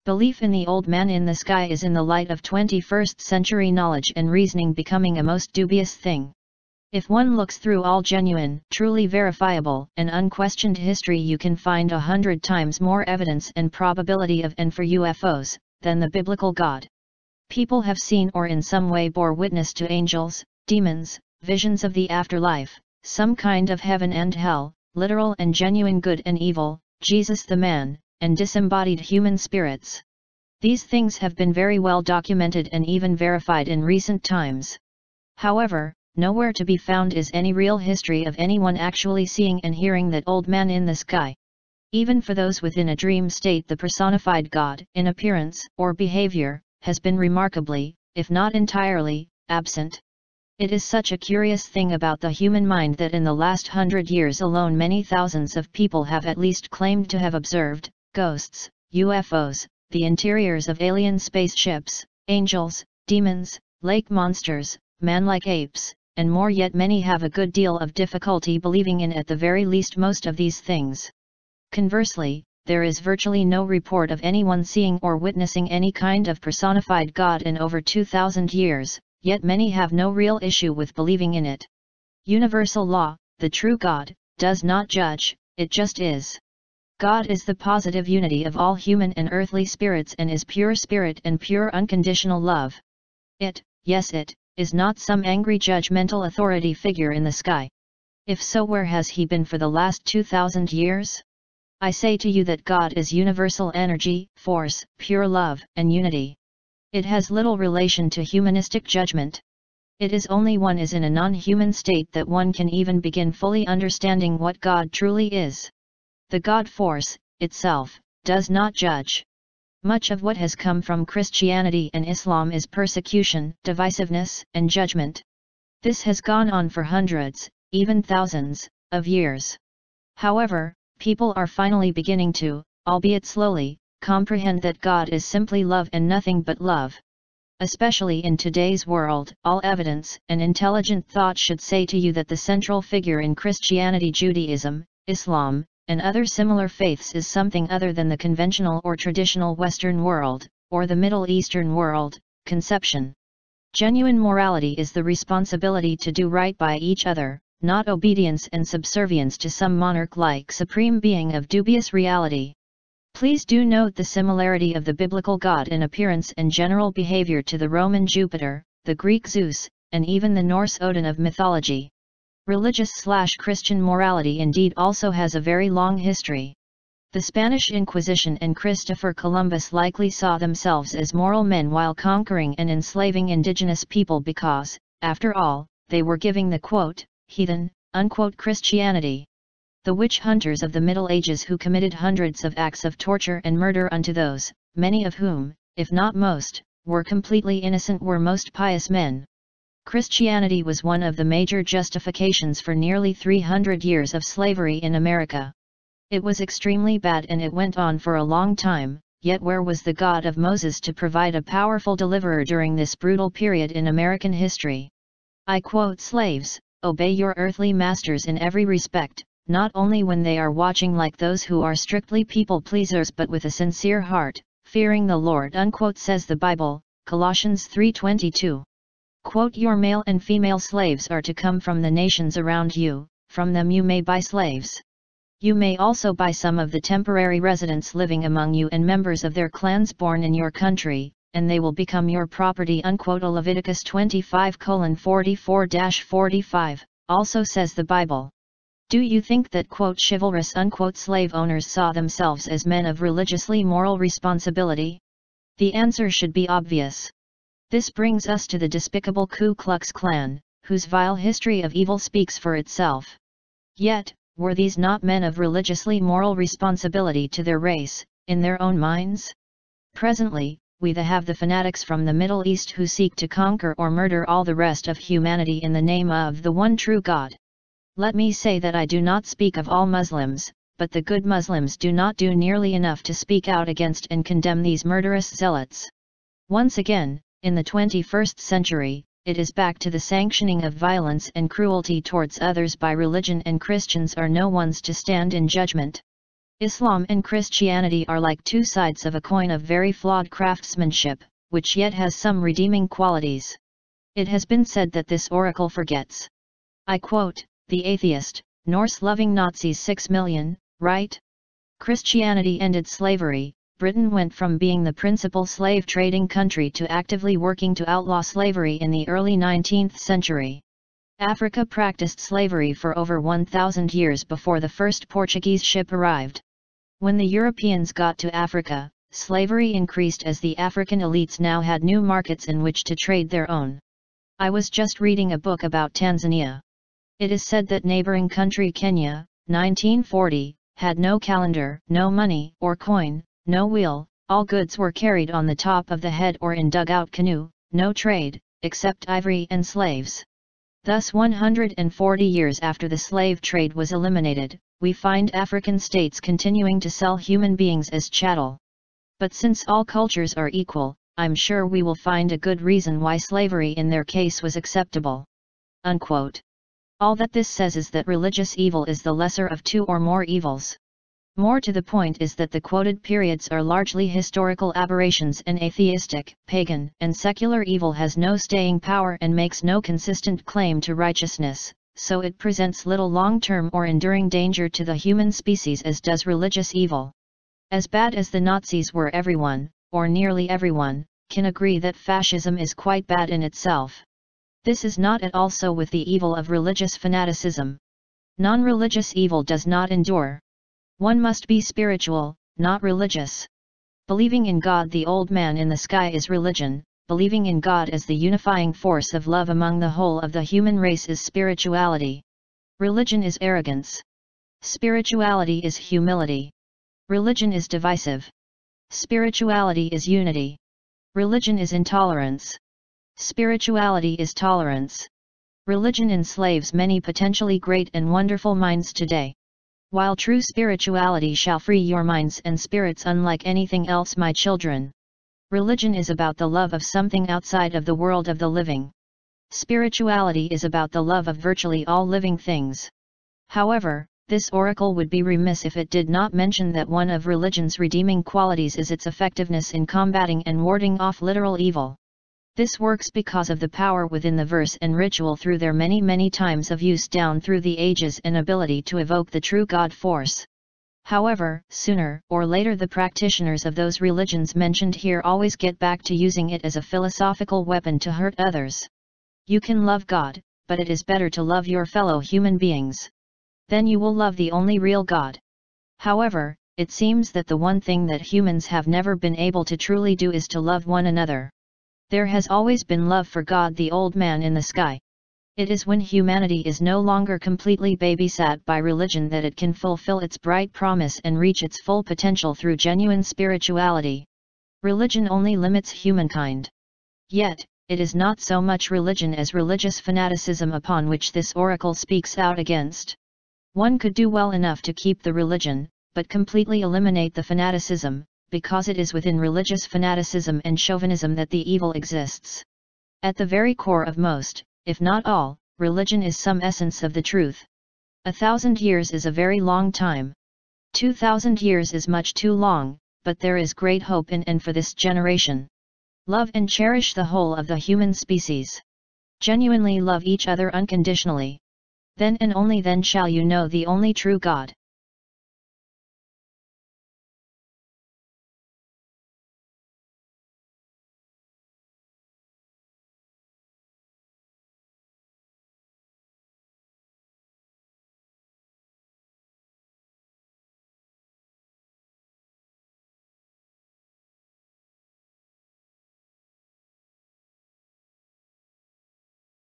Belief in the old man in the sky is in the light of 21st century knowledge and reasoning becoming a most dubious thing. If one looks through all genuine, truly verifiable, and unquestioned history, you can find 100 times more evidence and probability of and for UFOs, than the biblical God. People have seen or in some way bore witness to angels, demons, visions of the afterlife, some kind of heaven and hell, literal and genuine good and evil, Jesus the man, and disembodied human spirits. These things have been very well documented and even verified in recent times. However, nowhere to be found is any real history of anyone actually seeing and hearing that old man in the sky. Even for those within a dream state, the personified God, in appearance or behavior, has been remarkably, if not entirely, absent. It is such a curious thing about the human mind that in the last 100 years alone many thousands of people have at least claimed to have observed ghosts, UFOs, the interiors of alien spaceships, angels, demons, lake monsters, man-like apes, and more, yet many have a good deal of difficulty believing in at the very least most of these things. Conversely, there is virtually no report of anyone seeing or witnessing any kind of personified God in over 2,000 years, yet many have no real issue with believing in it. Universal law, the true God, does not judge, it just is. God is the positive unity of all human and earthly spirits and is pure spirit and pure unconditional love. It, yes it, is not some angry judgmental authority figure in the sky. If so, where has he been for the last 2,000 years? I say to you that God is universal energy, force, pure love, and unity. It has little relation to humanistic judgment. It is only one is in a non-human state that one can even begin fully understanding what God truly is. The God force, itself, does not judge. Much of what has come from Christianity and Islam is persecution, divisiveness, and judgment. This has gone on for hundreds, even thousands, of years. However, people are finally beginning to, albeit slowly, comprehend that God is simply love and nothing but love. Especially in today's world, all evidence and intelligent thought should say to you that the central figure in Christianity, Judaism, Islam, and other similar faiths is something other than the conventional or traditional Western world, or the Middle Eastern world, conception. Genuine morality is the responsibility to do right by each other, not obedience and subservience to some monarch-like supreme being of dubious reality. Please do note the similarity of the biblical God in appearance and general behavior to the Roman Jupiter, the Greek Zeus, and even the Norse Odin of mythology. Religious/Christian morality indeed also has a very long history. The Spanish Inquisition and Christopher Columbus likely saw themselves as moral men while conquering and enslaving indigenous people because, after all, they were giving the quote, heathen, unquote Christianity. The witch hunters of the Middle Ages who committed hundreds of acts of torture and murder unto those, many of whom, if not most, were completely innocent, were most pious men. Christianity was one of the major justifications for nearly 300 years of slavery in America. It was extremely bad and it went on for a long time, yet where was the God of Moses to provide a powerful deliverer during this brutal period in American history? I quote, slaves, obey your earthly masters in every respect, not only when they are watching like those who are strictly people pleasers but with a sincere heart, fearing the Lord, unquote, says the Bible, Colossians 3:22. Quote, your male and female slaves are to come from the nations around you, from them you may buy slaves. You may also buy some of the temporary residents living among you and members of their clans born in your country, and they will become your property, unquote. Leviticus 25:44-45, also says the Bible. Do you think that, quote, chivalrous, unquote, slave owners saw themselves as men of religiously moral responsibility? The answer should be obvious. This brings us to the despicable Ku Klux Klan, whose vile history of evil speaks for itself. Yet, were these not men of religiously moral responsibility to their race, in their own minds? Presently, we have the fanatics from the Middle East who seek to conquer or murder all the rest of humanity in the name of the one true God. Let me say that I do not speak of all Muslims, but the good Muslims do not do nearly enough to speak out against and condemn these murderous zealots. Once again, in the 21st century, it is back to the sanctioning of violence and cruelty towards others by religion, and Christians are no ones to stand in judgment. Islam and Christianity are like two sides of a coin of very flawed craftsmanship, which yet has some redeeming qualities. It has been said that this oracle forgets. I quote, the atheist, Norse-loving Nazis 6 million, right? Christianity ended slavery. Britain went from being the principal slave-trading country to actively working to outlaw slavery in the early 19th century. Africa practiced slavery for over 1,000 years before the first Portuguese ship arrived. When the Europeans got to Africa, slavery increased as the African elites now had new markets in which to trade their own. I was just reading a book about Tanzania. It is said that neighboring country Kenya, 1940, had no calendar, no money or coin, no wheel, all goods were carried on the top of the head or in dugout canoe, no trade, except ivory and slaves. Thus 140 years after the slave trade was eliminated, we find African states continuing to sell human beings as chattel. But since all cultures are equal, I'm sure we will find a good reason why slavery in their case was acceptable. Unquote. All that this says is that religious evil is the lesser of two or more evils. More to the point is that the quoted periods are largely historical aberrations and atheistic, pagan, and secular evil has no staying power and makes no consistent claim to righteousness, so it presents little long-term or enduring danger to the human species as does religious evil. As bad as the Nazis were, everyone, or nearly everyone, can agree that fascism is quite bad in itself. This is not at all so with the evil of religious fanaticism. Non-religious evil does not endure. One must be spiritual, not religious. Believing in God the old man in the sky is religion, believing in God as the unifying force of love among the whole of the human race is spirituality. Religion is arrogance. Spirituality is humility. Religion is divisive. Spirituality is unity. Religion is intolerance. Spirituality is tolerance. Religion enslaves many potentially great and wonderful minds today. While true spirituality shall free your minds and spirits unlike anything else, my children. Religion is about the love of something outside of the world of the living. Spirituality is about the love of virtually all living things. However, this oracle would be remiss if it did not mention that one of religion's redeeming qualities is its effectiveness in combating and warding off literal evil. This works because of the power within the verse and ritual through their many times of use down through the ages and ability to evoke the true God force. However, sooner or later the practitioners of those religions mentioned here always get back to using it as a philosophical weapon to hurt others. You can love God, but it is better to love your fellow human beings. Then you will love the only real God. However, it seems that the one thing that humans have never been able to truly do is to love one another. There has always been love for God the old man in the sky. It is when humanity is no longer completely babysat by religion that it can fulfill its bright promise and reach its full potential through genuine spirituality. Religion only limits humankind. Yet, it is not so much religion as religious fanaticism upon which this oracle speaks out against. One could do well enough to keep the religion, but completely eliminate the fanaticism, because it is within religious fanaticism and chauvinism that the evil exists. At the very core of most, if not all, religion is some essence of the truth. 1,000 years is a very long time. 2,000 years is much too long, but there is great hope in and for this generation. Love and cherish the whole of the human species. Genuinely love each other unconditionally. Then and only then shall you know the only true God.